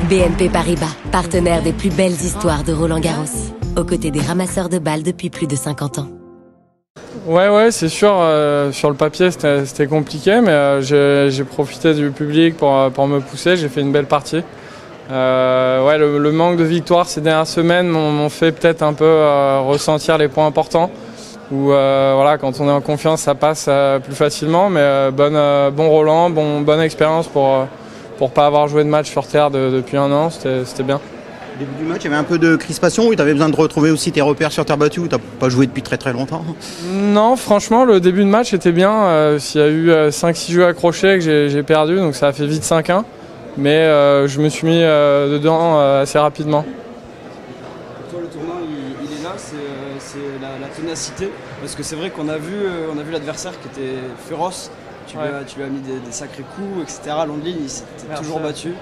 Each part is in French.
BNP Paribas, partenaire des plus belles histoires de Roland-Garros, aux côtés des ramasseurs de balles depuis plus de 50 ans. Ouais, c'est sûr, sur le papier c'était compliqué, mais j'ai profité du public pour me pousser, j'ai fait une belle partie. Le manque de victoire ces dernières semaines m'ont fait peut-être un peu ressentir les points importants, où quand on est en confiance ça passe plus facilement, mais bon Roland, bonne expérience pour pas avoir joué de match sur terre depuis un an, c'était bien. Au début du match, il y avait un peu de crispation, où tu avais besoin de retrouver aussi tes repères sur terre battue, où tu n'as pas joué depuis très longtemps. Non, franchement, le début de match était bien. S'il y a eu 5-6 jeux accrochés que j'ai perdu, donc ça a fait vite 5-1. Mais je me suis mis dedans assez rapidement. Pour toi, le tournant, il est là, c'est la ténacité. Parce que c'est vrai qu'on a vu l'adversaire qui était féroce. Tu lui as mis des sacrés coups, etc. À longue ligne, il s'était toujours battu.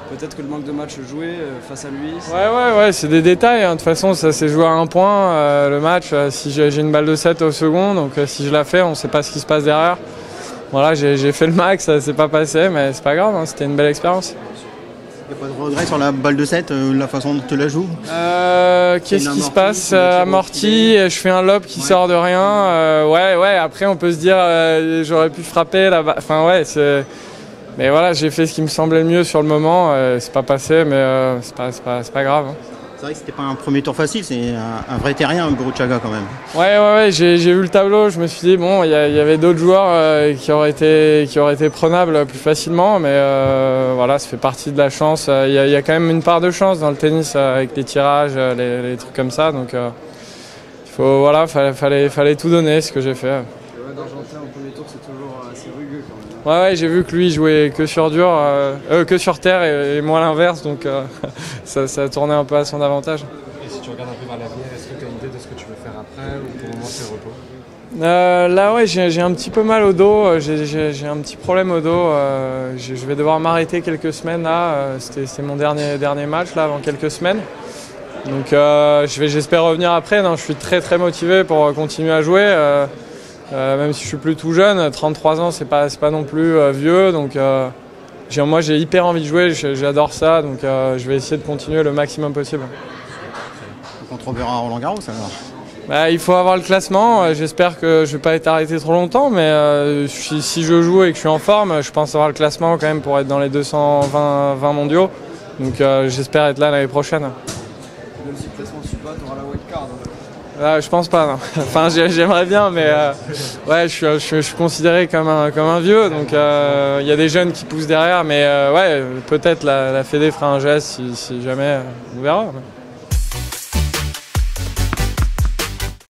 Peut-être que le manque de match joué face à lui. Ouais, c'est des détails. Hein. De toute façon, ça s'est joué à un point. Le match, si j'ai une balle de 7 au second, donc si je la fais, on ne sait pas ce qui se passe derrière. Voilà, j'ai fait le max, ça s'est pas passé, mais c'est pas grave, hein, c'était une belle expérience. Il n'y a pas de regret sur la balle de 7, la façon dont tu la joues? Qu'est-ce qui se passe? Amorti, je fais un lob qui sort de rien. Après on peut se dire j'aurais pu frapper là-bas. Mais voilà, j'ai fait ce qui me semblait le mieux sur le moment. C'est pas passé, mais c'est pas grave. Hein. C'est vrai que c'était pas un premier tour facile, c'est un vrai terrien, Burruchaga quand même. Ouais, j'ai vu le tableau, je me suis dit bon, il y avait d'autres joueurs qui auraient été prenables plus facilement, mais ça fait partie de la chance. Il y a quand même une part de chance dans le tennis avec les tirages, les trucs comme ça, donc fallait tout donner, ce que j'ai fait. D'Argentin au premier tour, c'est toujours assez rugueux quand même. Ouais, j'ai vu que lui jouait que sur dur, que sur terre et moi l'inverse, donc ça tournait un peu à son avantage. Et si tu regardes un peu vers l'avenir, est-ce que tu as une idée de ce que tu veux faire après ou pour le moment c'est repos? Là, j'ai un petit peu mal au dos, j'ai un petit problème au dos. Je vais devoir m'arrêter quelques semaines là. C'était mon dernier match là avant quelques semaines. Donc j'espère revenir après. Non, je suis très motivé pour continuer à jouer. Même si je suis plus tout jeune, 33 ans c'est pas non plus vieux, donc moi j'ai hyper envie de jouer, j'adore ça, donc je vais essayer de continuer le maximum possible. Donc on te reverra à Roland-Garros alors? Il faut avoir le classement, j'espère que je vais pas être arrêté trop longtemps, mais si je joue et que je suis en forme, je pense avoir le classement quand même pour être dans les 220 mondiaux, donc j'espère être là l'année prochaine. Même si le classement ne suit pas, tu auras la wildcard. Je pense pas, non. Enfin, j'aimerais bien, mais je suis considéré comme un vieux, donc il y a des jeunes qui poussent derrière, mais peut-être la Fédé fera un geste si jamais, on verra.